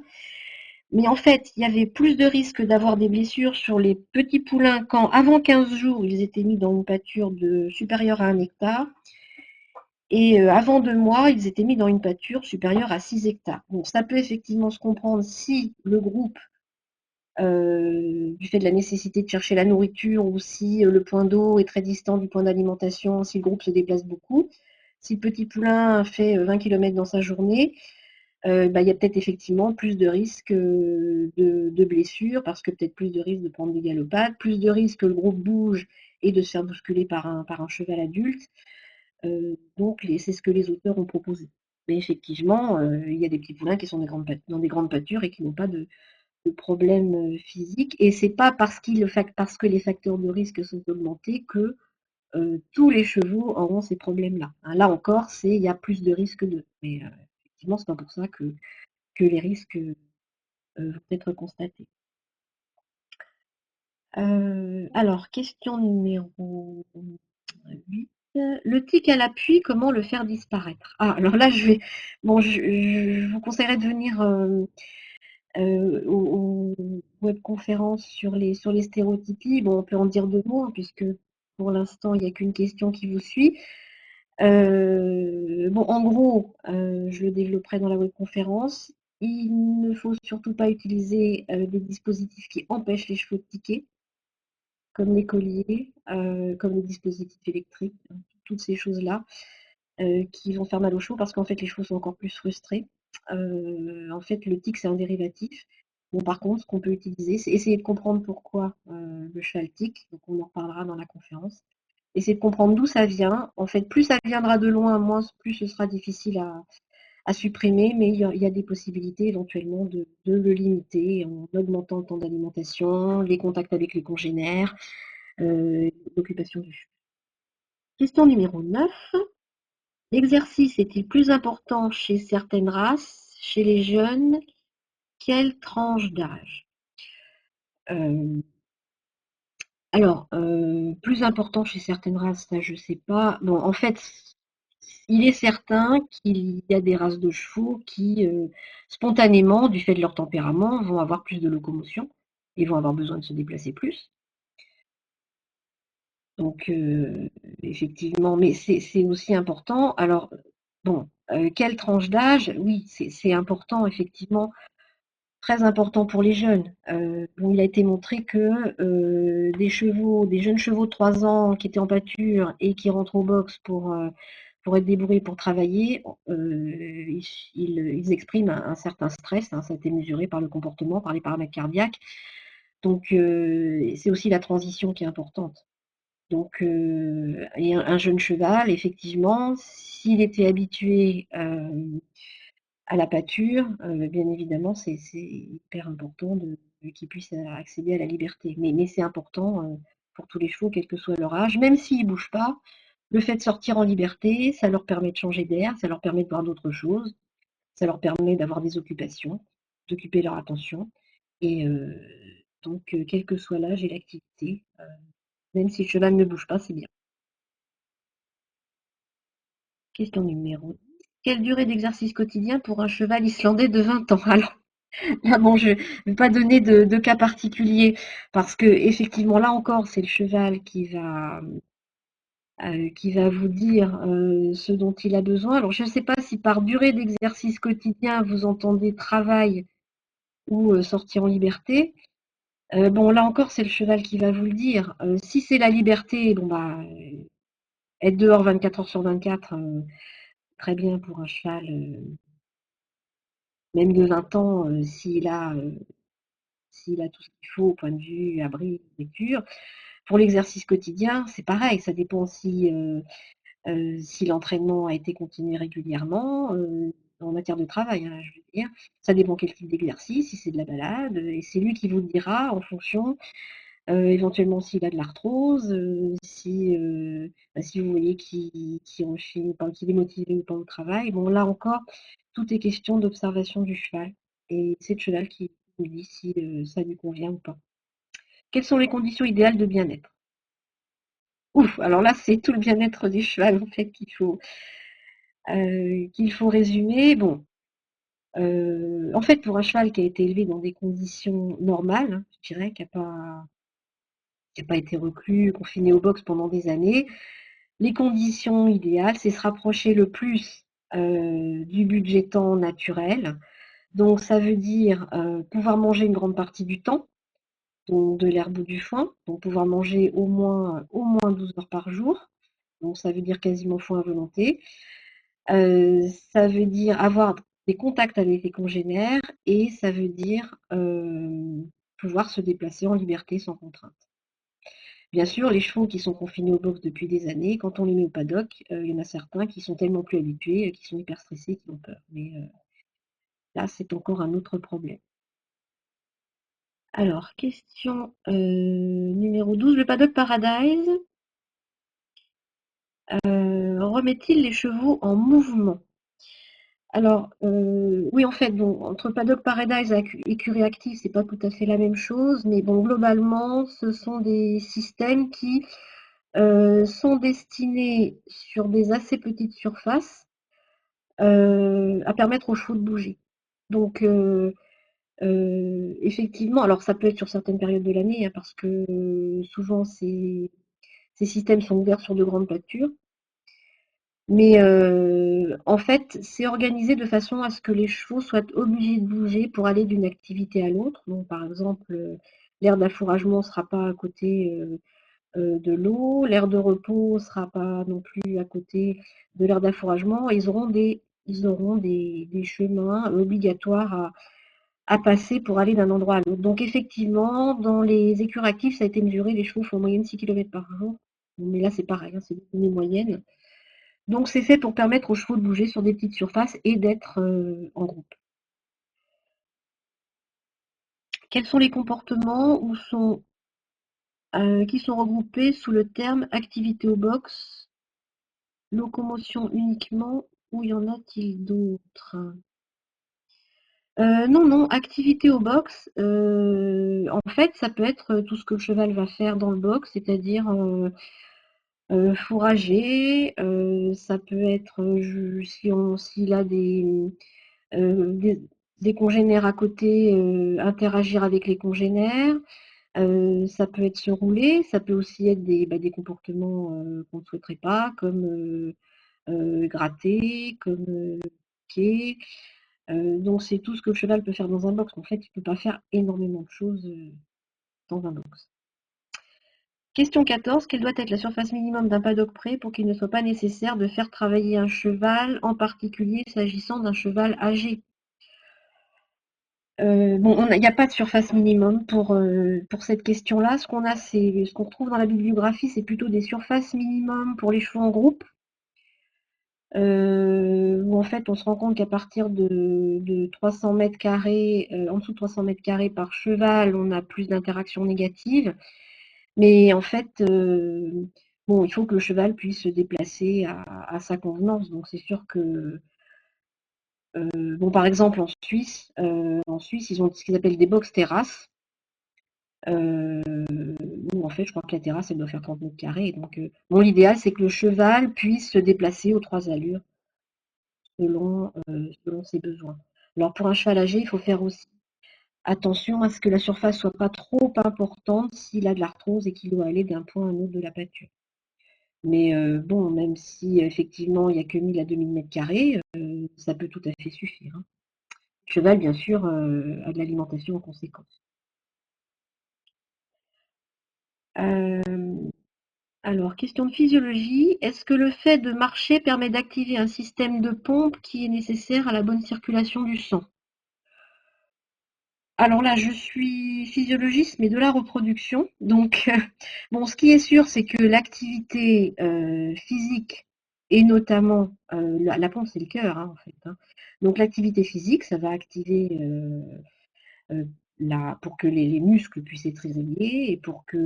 Mais en fait, il y avait plus de risques d'avoir des blessures sur les petits poulains quand, avant 15 jours, ils étaient mis dans une pâture supérieure à 1 hectare. Et avant 2 mois, ils étaient mis dans une pâture supérieure à 6 hectares. Donc ça peut effectivement se comprendre si le groupe, du fait de la nécessité de chercher la nourriture, ou si le point d'eau est très distant du point d'alimentation, si le groupe se déplace beaucoup. Si le petit poulain fait 20 km dans sa journée, bah, il y a peut-être effectivement plus de risques de blessures, parce que peut-être plus de risques de prendre des galopades, plus de risques que le groupe bouge et de se faire bousculer par un cheval adulte. Donc c'est ce que les auteurs ont proposé. Mais effectivement, il y a des petits poulains qui sont dans des grandes pâtures et qui n'ont pas de problème physique. Et c'est pas parce que les facteurs de risque sont augmentés que tous les chevaux auront ces problèmes-là. Hein, là encore, il y a plus de risques d'eux. Mais effectivement, c'est pas pour ça que les risques vont être constatés. Alors, question numéro 8. Le tic à l'appui, comment le faire disparaître? Ah, alors là, bon, je vous conseillerais de venir aux webconférences sur les stéréotypies. Bon, on peut en dire 2 mots, hein, puisque pour l'instant, il n'y a qu'une question qui vous suit. Bon, en gros, je le développerai dans la webconférence. Il ne faut surtout pas utiliser des dispositifs qui empêchent les chevaux de tiquer, comme les colliers, comme les dispositifs électriques, hein, toutes ces choses-là qui vont faire mal aux chevaux, parce qu'en fait, les chevaux sont encore plus frustrés. En fait, le tic, c'est un dérivatif. Bon, par contre, ce qu'on peut utiliser, c'est essayer de comprendre pourquoi le cheval tique. Donc, on en reparlera dans la conférence. Essayer de comprendre d'où ça vient. En fait, plus ça viendra de loin, plus ce sera difficile à supprimer, mais il y a des possibilités éventuellement de le limiter en augmentant le temps d'alimentation, les contacts avec les congénères, l'occupation du cheval. Question numéro 9. L'exercice est-il plus important chez certaines races, chez les jeunes? Quelle tranche d'âge? Euh, alors, plus important chez certaines races, ça je sais pas. Bon, en fait, il est certain qu'il y a des races de chevaux qui, spontanément, du fait de leur tempérament, vont avoir plus de locomotion et vont avoir besoin de se déplacer plus. Donc, effectivement, mais c'est aussi important. Alors, bon, quelle tranche d'âge? Oui, c'est important, effectivement, très important pour les jeunes. Bon, il a été montré que des jeunes chevaux de 3 ans qui étaient en pâture et qui rentrent au box pour être débourrés, pour travailler, ils expriment un certain stress, hein, ça a été mesuré par le comportement, par les paramètres cardiaques. Donc, c'est aussi la transition qui est importante. Donc, et un jeune cheval, effectivement, s'il était habitué à la pâture, bien évidemment, c'est hyper important qu'il puisse accéder à la liberté. Mais c'est important pour tous les chevaux, quel que soit leur âge, même s'ils ne bougent pas. Le fait de sortir en liberté, ça leur permet de changer d'air, ça leur permet de voir d'autres choses, ça leur permet d'avoir des occupations, d'occuper leur attention. Et donc, quel que soit l'âge et l'activité, même si le cheval ne bouge pas, c'est bien. Question numéro 10. Quelle durée d'exercice quotidien pour un cheval islandais de 20 ans? Alors, là, bon, je ne vais pas donner de cas particulier, parce que effectivement, là encore, c'est le cheval qui va vous dire ce dont il a besoin. Alors, je ne sais pas si par durée d'exercice quotidien, vous entendez travail ou sortir en liberté. Bon, là encore, c'est le cheval qui va vous le dire. Si c'est la liberté, bon, bah, être dehors 24 heures sur 24, très bien pour un cheval, même de 20 ans, s'il a tout ce qu'il faut au point de vue abri, lecture. Pour l'exercice quotidien, c'est pareil, ça dépend si l'entraînement a été continué régulièrement, en matière de travail, hein, je veux dire. Ça dépend quel type d'exercice, si c'est de la balade, et c'est lui qui vous le dira en fonction, éventuellement s'il a de l'arthrose, si vous voyez qu'il enchaîne ou pas, qu'il est motivé ou pas au travail. Bon, là encore, tout est question d'observation du cheval, et c'est le cheval qui vous dit si ça lui convient ou pas. Quelles sont les conditions idéales de bien-être? Ouf, alors là, c'est tout le bien-être du cheval en fait qu'il faut résumer. Bon, En fait, pour un cheval qui a été élevé dans des conditions normales, hein, je dirais, qui a pas été reclus, confiné au box pendant des années, les conditions idéales, c'est se rapprocher le plus du budget temps naturel. Donc ça veut dire pouvoir manger une grande partie du temps, donc de l'herbe ou du foin, donc pouvoir manger au moins 12 heures par jour. Donc ça veut dire quasiment foin à volonté. Ça veut dire avoir des contacts avec les congénères et ça veut dire pouvoir se déplacer en liberté sans contrainte. Bien sûr, les chevaux qui sont confinés au box depuis des années, quand on les met au paddock, il y en a certains qui sont tellement plus habitués, qui sont hyper stressés, qui ont peur. Mais là, c'est encore un autre problème. Alors, question numéro 12. Le paddock Paradise remet-il les chevaux en mouvement? Alors, oui, en fait, bon, entre Paddock Paradise et écurie active, c'est pas tout à fait la même chose, mais bon, globalement, ce sont des systèmes qui sont destinés sur des assez petites surfaces à permettre aux chevaux de bouger. Donc, effectivement, alors ça peut être sur certaines périodes de l'année, hein, parce que souvent ces systèmes sont ouverts sur de grandes pâtures. Mais en fait, c'est organisé de façon à ce que les chevaux soient obligés de bouger pour aller d'une activité à l'autre. Donc, par exemple, l'aire d'affouragement ne sera pas à côté de l'eau, l'aire de repos ne sera pas non plus à côté de l'aire d'affouragement. Ils auront des chemins obligatoires à passer pour aller d'un endroit à l'autre. Donc, effectivement, dans les écuries actives, ça a été mesuré, les chevaux font en moyenne 6 km par jour. Mais là, c'est pareil, hein, c'est des moyennes. Donc c'est fait pour permettre aux chevaux de bouger sur des petites surfaces et d'être en groupe. Quels sont les comportements qui sont regroupés sous le terme activité au box, locomotion uniquement, ou y en a-t-il d'autres? Non, non, activité au box, en fait, ça peut être tout ce que le cheval va faire dans le box, c'est-à-dire fourrager, ça peut être s'il a euh, des, des congénères à côté, interagir avec les congénères. Ça peut être se rouler, ça peut aussi être des comportements qu'on ne souhaiterait pas, comme gratter, comme piquer. Donc c'est tout ce que le cheval peut faire dans un box. En fait, il ne peut pas faire énormément de choses dans un box. Question 14. Quelle doit être la surface minimum d'un paddock prêt pour qu'il ne soit pas nécessaire de faire travailler un cheval, en particulier s'agissant d'un cheval âgé? Bon, il n'y a pas de surface minimum pour cette question-là. Ce qu'on a, c'est ce qu'on retrouve dans la bibliographie, c'est plutôt des surfaces minimum pour les chevaux en groupe, où en fait on se rend compte qu'à partir de 300 mètres carrés, en dessous de 300 mètres carrés par cheval, on a plus d'interactions négatives. Mais en fait, bon, il faut que le cheval puisse se déplacer à sa convenance. Donc c'est sûr que, bon, par exemple en Suisse, ils ont ce qu'ils appellent des box terrasses. Euh, Où en fait, je crois que la terrasse, elle doit faire 30 mètres carrés. Donc, bon, l'idéal, c'est que le cheval puisse se déplacer aux trois allures selon ses besoins. Alors, pour un cheval âgé, il faut faire aussi attention à ce que la surface soit pas trop importante s'il a de l'arthrose et qu'il doit aller d'un point à un autre de la pâture. Mais bon, même si effectivement il n'y a que 1000 à 2000 mètres carrés, ça peut tout à fait suffire, hein. Le cheval, bien sûr, a de l'alimentation en conséquence. Euh, Alors, question de physiologie, est-ce que le fait de marcher permet d'activer un système de pompe qui est nécessaire à la bonne circulation du sang? Alors là, je suis physiologiste, mais de la reproduction. Donc, bon, ce qui est sûr, c'est que l'activité physique, et notamment la pompe, c'est le cœur, hein, en fait, hein. Donc, l'activité physique, ça va activer euh, pour que les muscles puissent être réveillés et pour que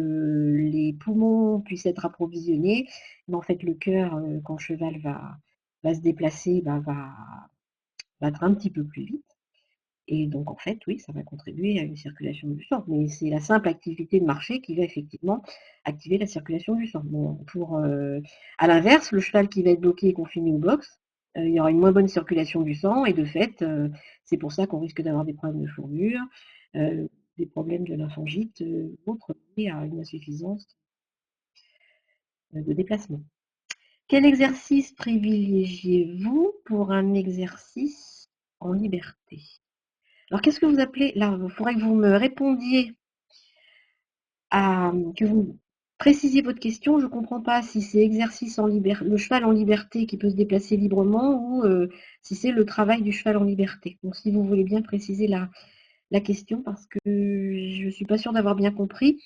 les poumons puissent être approvisionnés. Mais en fait, le cœur, quand le cheval va se déplacer, va battre un petit peu plus vite. Et donc, en fait, oui, ça va contribuer à une circulation du sang. Mais c'est la simple activité de marcher qui va effectivement activer la circulation du sang. Bon, à l'inverse, le cheval qui va être bloqué et confiné au box, il y aura une moins bonne circulation du sang et de fait, c'est pour ça qu'on risque d'avoir des problèmes de fourrure, des problèmes de lymphangite, autres liés à une insuffisance de déplacement. Quel exercice privilégiez-vous pour un exercice en liberté? Alors, qu'est-ce que vous appelez là, il faudrait que vous me répondiez que vous précisiez votre question. Je ne comprends pas si c'est exercice en liberté, le cheval en liberté qui peut se déplacer librement ou si c'est le travail du cheval en liberté. Donc, si vous voulez bien préciser la question parce que je ne suis pas sûre d'avoir bien compris.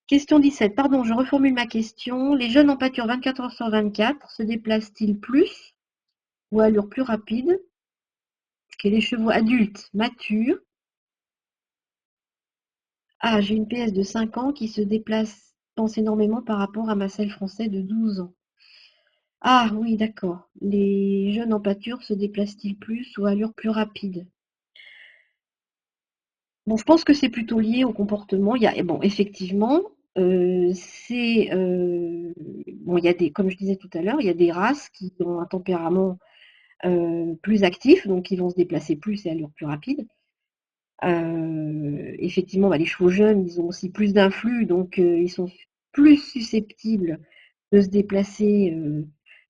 Question 17. Pardon, je reformule ma question. Les jeunes en pâture 24 heures sur 24 se déplacent-ils plus ou à allure plus rapide que les chevaux adultes matures? Ah, j'ai une PS de 5 ans qui se déplace, pense énormément par rapport à ma selle français de 12 ans. Ah oui, d'accord. Les jeunes en pâture se déplacent-ils plus ou à allure plus rapide? Bon, je pense que c'est plutôt lié au comportement. Bon, effectivement, bon, il y a comme je disais tout à l'heure, il y a des races qui ont un tempérament plus actif, donc qui vont se déplacer plus et à allure plus rapide. Effectivement, bah, les chevaux jeunes, ils ont aussi plus d'influx, donc ils sont plus susceptibles de se déplacer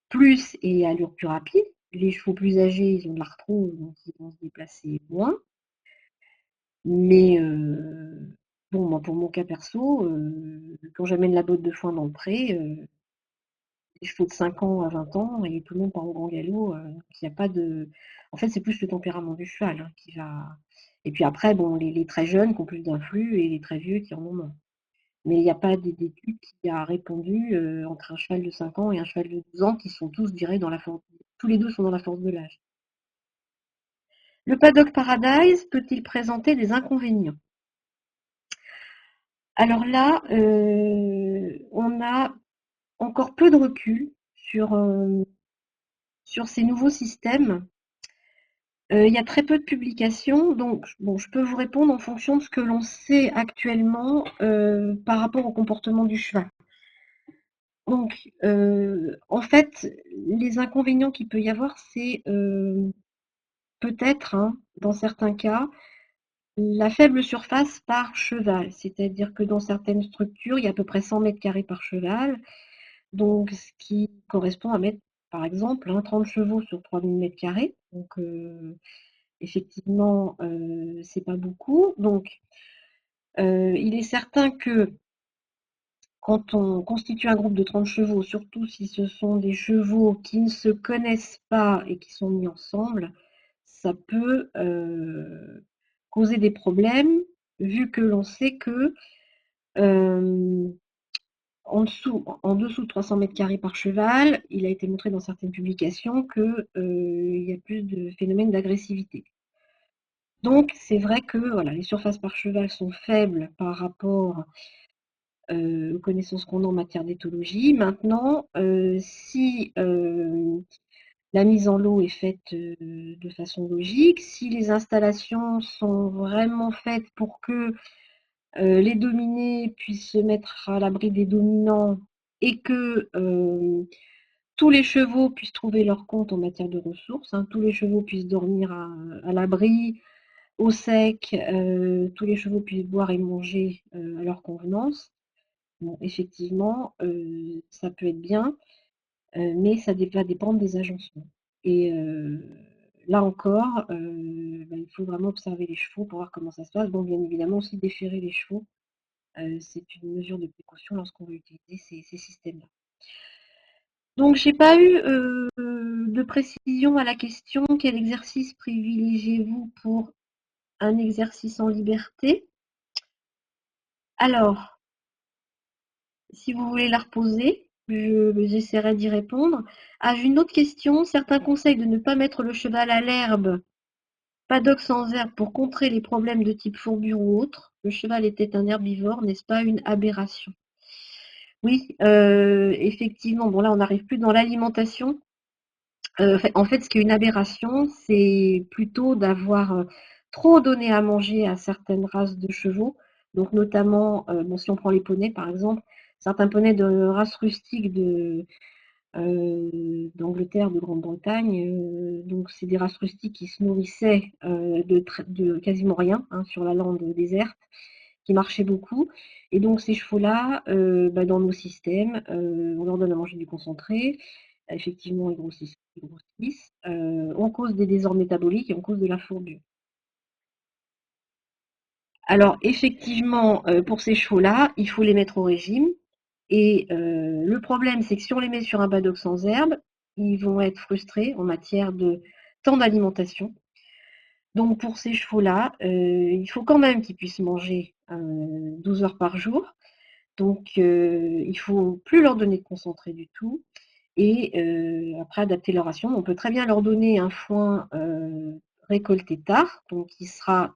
plus et à allure plus rapide. Les chevaux plus âgés, ils ont de l'arthrose, donc ils vont se déplacer moins. Mais bon, moi, pour mon cas perso, quand j'amène la botte de foin dans le pré, les chevaux de 5 ans à 20 ans et tout le monde part au grand galop, il y a pas de en fait, c'est plus le tempérament du cheval, hein, qui va et puis après, bon, les très jeunes qui ont plus d'influx et les très vieux qui en ont moins. Mais il n'y a pas d'étude qui a répondu, entre un cheval de 5 ans et un cheval de 12 ans qui sont tous, je dirais, dans la force tous les 2 sont dans la force de l'âge. Le Paddock Paradise peut-il présenter des inconvénients? Alors là, on a encore peu de recul sur ces nouveaux systèmes. Il y a très peu de publications, donc bon, je peux vous répondre en fonction de ce que l'on sait actuellement par rapport au comportement du cheval. Donc, en fait, les inconvénients qu'il peut y avoir, c'est peut-être, hein, dans certains cas, la faible surface par cheval. C'est-à-dire que dans certaines structures, il y a à peu près 100 mètres carrés par cheval. Donc, ce qui correspond à mettre, par exemple, 30 chevaux sur 3000 mètres carrés. Donc, effectivement, c'est pas beaucoup. Donc, il est certain que quand on constitue un groupe de 30 chevaux, surtout si ce sont des chevaux qui ne se connaissent pas et qui sont mis ensemble, ça peut causer des problèmes, vu que l'on sait que en dessous de 300 mètres carrés par cheval, il a été montré dans certaines publications qu'il y a plus de phénomènes d'agressivité. Donc, c'est vrai que voilà, les surfaces par cheval sont faibles par rapport aux connaissances qu'on a en matière d'éthologie. Maintenant, si la mise en lot est faite de façon logique, si les installations sont vraiment faites pour que les dominés puissent se mettre à l'abri des dominants et que tous les chevaux puissent trouver leur compte en matière de ressources, hein, tous les chevaux puissent dormir à l'abri, au sec, tous les chevaux puissent boire et manger à leur convenance. Bon, effectivement, ça peut être bien, mais ça va dépendre des agencements. Et là encore, il faut vraiment observer les chevaux pour voir comment ça se passe. Bon, bien évidemment aussi déférer les chevaux, c'est une mesure de précaution lorsqu'on va utiliser ces systèmes-là. Donc j'ai pas eu de précision à la question: quel exercice privilégiez-vous pour un exercice en liberté? Alors, si vous voulez la reposer, j'essaierai d'y répondre. Ah, j'ai une autre question. Certains conseillent de ne pas mettre le cheval à l'herbe, paddock sans herbe, pour contrer les problèmes de type fourbure ou autre. Le cheval était un herbivore, n'est-ce pas une aberration? Oui, effectivement. Bon, là, on n'arrive plus dans l'alimentation. En fait, ce qui est une aberration, c'est plutôt d'avoir trop donné à manger à certaines races de chevaux. Donc, notamment, bon, si on prend les poneys, par exemple, certains poneys de race rustique d'Angleterre, de Grande-Bretagne. Donc c'est des races rustiques qui se nourrissaient de quasiment rien, hein, sur la lande déserte, qui marchaient beaucoup. Et donc ces chevaux-là, dans nos systèmes, on leur donne à manger du concentré. Effectivement, ils grossissent, ils grossissent. On cause des désordres métaboliques et on cause de la fourbure. Alors effectivement, pour ces chevaux-là, il faut les mettre au régime. Et le problème, c'est que si on les met sur un paddock sans herbe, ils vont être frustrés en matière de temps d'alimentation. Donc pour ces chevaux-là, il faut quand même qu'ils puissent manger 12 heures par jour. Donc il ne faut plus leur donner de concentré du tout. Et après, adapter leur ration. On peut très bien leur donner un foin récolté tard, donc qui sera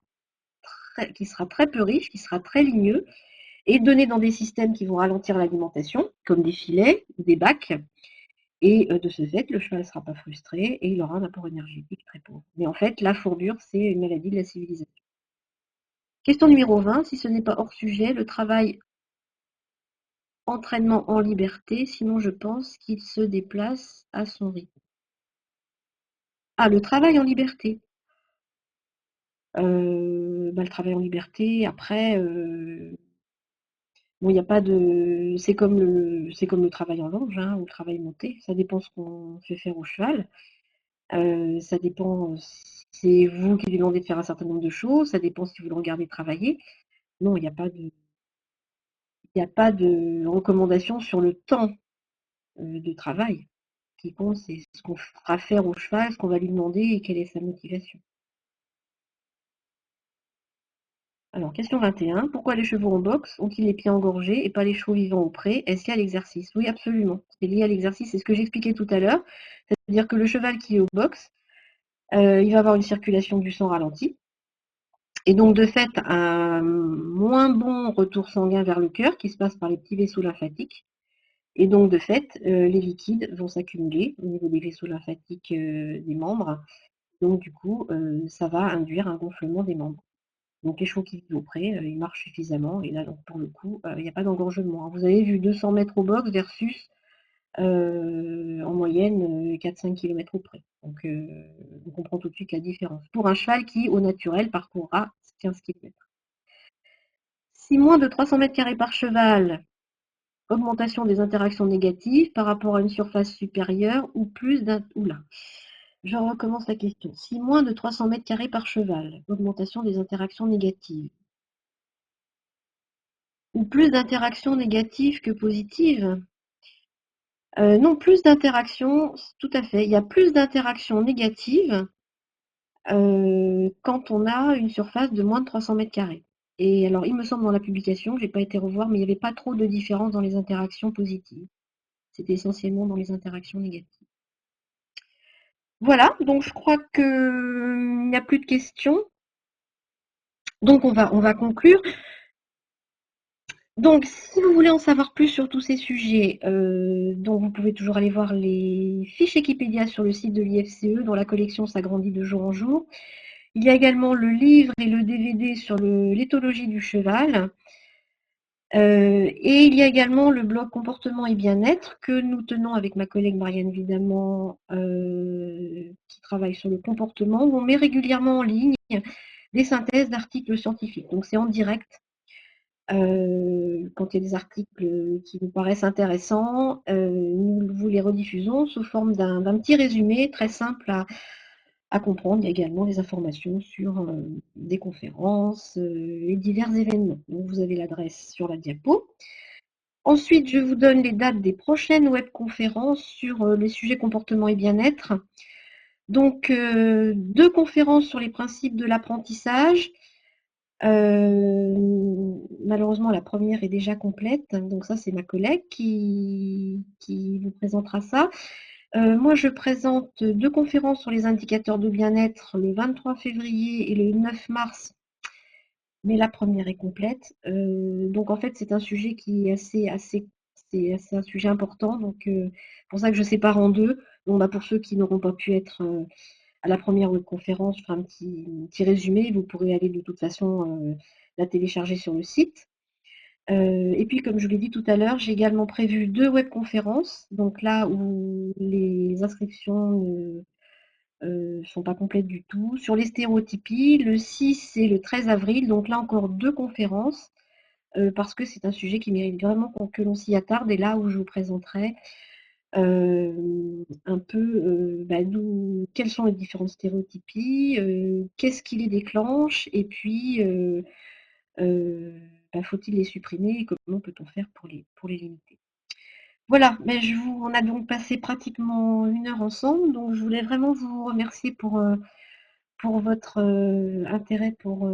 très peu riche, qui sera très ligneux, et donné dans des systèmes qui vont ralentir l'alimentation, comme des filets ou des bacs. Et de ce fait, le cheval ne sera pas frustré et il aura un apport énergétique très pauvre. Mais en fait, la fourbure, c'est une maladie de la civilisation. Question numéro 20, si ce n'est pas hors sujet, le travail entraînement en liberté, sinon je pense qu'il se déplace à son rythme. Ah, le travail en liberté. Le travail en liberté, après, bon, il n'y a pas de. C'est comme le travail en longe, hein, ou le travail monté. Ça dépend ce qu'on fait faire au cheval. Ça dépend si c'est vous qui lui demandez de faire un certain nombre de choses. Ça dépend si vous le regardez travailler. Non, il n'y a pas de recommandation sur le temps de travail. Ce qui compte, c'est ce qu'on fera faire au cheval, ce qu'on va lui demander et quelle est sa motivation. Alors, question 21. Pourquoi les chevaux en boxe ont-ils les pieds engorgés et pas les chevaux vivants au pré? Est-ce lié à l'exercice? Oui, absolument. C'est lié à l'exercice. C'est ce que j'expliquais tout à l'heure. C'est-à-dire que le cheval qui est au boxe, il va avoir une circulation du sang ralentie. Et donc, de fait, un moins bon retour sanguin vers le cœur qui se passe par les petits vaisseaux lymphatiques. Et donc, de fait, les liquides vont s'accumuler au niveau des vaisseaux lymphatiques des membres. Donc, du coup, ça va induire un gonflement des membres. Donc les chevaux qui vivent au pré, ils marchent suffisamment et là donc pour le coup, il n'y a pas d'engorgement, hein. Vous avez vu 200 mètres au box versus, en moyenne, 4-5 km au pré. Donc on comprend tout de suite la différence. Pour un cheval qui, au naturel, parcourra 15 km. Si moins de 300 mètres carrés par cheval, augmentation des interactions négatives par rapport à une surface supérieure ou plus d'un... Oula, je recommence la question. Si moins de 300 mètres carrés par cheval, augmentation des interactions négatives. Ou plus d'interactions négatives que positives? Non, plus d'interactions, tout à fait. Il y a plus d'interactions négatives quand on a une surface de moins de 300 mètres carrés. Et alors, il me semble dans la publication, je n'ai pas été revoir, mais il n'y avait pas trop de différence dans les interactions positives. C'était essentiellement dans les interactions négatives. Voilà, donc je crois qu'il n'y a plus de questions. Donc on va conclure. Donc, si vous voulez en savoir plus sur tous ces sujets, donc vous pouvez toujours aller voir les fiches Wikipédia sur le site de l'IFCE, dont la collection s'agrandit de jour en jour. Il y a également le livre et le DVD sur l'éthologie du cheval. Et il y a également le blog Comportement et bien-être que nous tenons avec ma collègue Marianne Vidamant, qui travaille sur le comportement, où on met régulièrement en ligne des synthèses d'articles scientifiques. Donc c'est en direct. Quand il y a des articles qui nous paraissent intéressants, nous vous les rediffusons sous forme d'un petit résumé très simple à comprendre. Il y a également des informations sur des conférences et divers événements. Donc vous avez l'adresse sur la diapo. Ensuite, je vous donne les dates des prochaines webconférences sur les sujets comportement et bien-être. Donc, 2 conférences sur les principes de l'apprentissage. Malheureusement, la première est déjà complète, donc ça, c'est ma collègue qui vous présentera ça. Moi, je présente 2 conférences sur les indicateurs de bien-être le 23 février et le 9 mars, mais la première est complète. Donc en fait, c'est un sujet qui est c'est un sujet important, donc pour ça que je sépare en 2. Donc, pour ceux qui n'auront pas pu être à la première webconférence, je ferai un petit résumé. Vous pourrez aller de toute façon la télécharger sur le site. Et puis, comme je l'ai dit tout à l'heure, j'ai également prévu 2 webconférences, donc là où les inscriptions sont pas complètes du tout. Sur les stéréotypies, le 6 et le 13 avril, donc là encore 2 conférences, parce que c'est un sujet qui mérite vraiment que l'on s'y attarde et là où je vous présenterai un peu bah, quelles sont les différentes stéréotypies, qu'est-ce qui les déclenche et puis bah, faut-il les supprimer et comment peut-on faire pour les limiter. Voilà, mais on a donc passé pratiquement 1 heure ensemble, donc je voulais vraiment vous remercier pour votre intérêt pour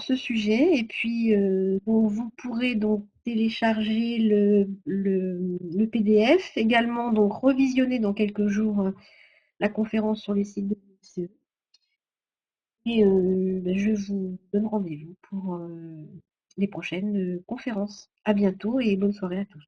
ce sujet. Et puis, donc vous pourrez donc télécharger le PDF, également donc revisionner dans quelques jours la conférence sur les sites de l'ICE. Et ben, je vous donne rendez-vous pour les prochaines conférences. À bientôt et bonne soirée à tous.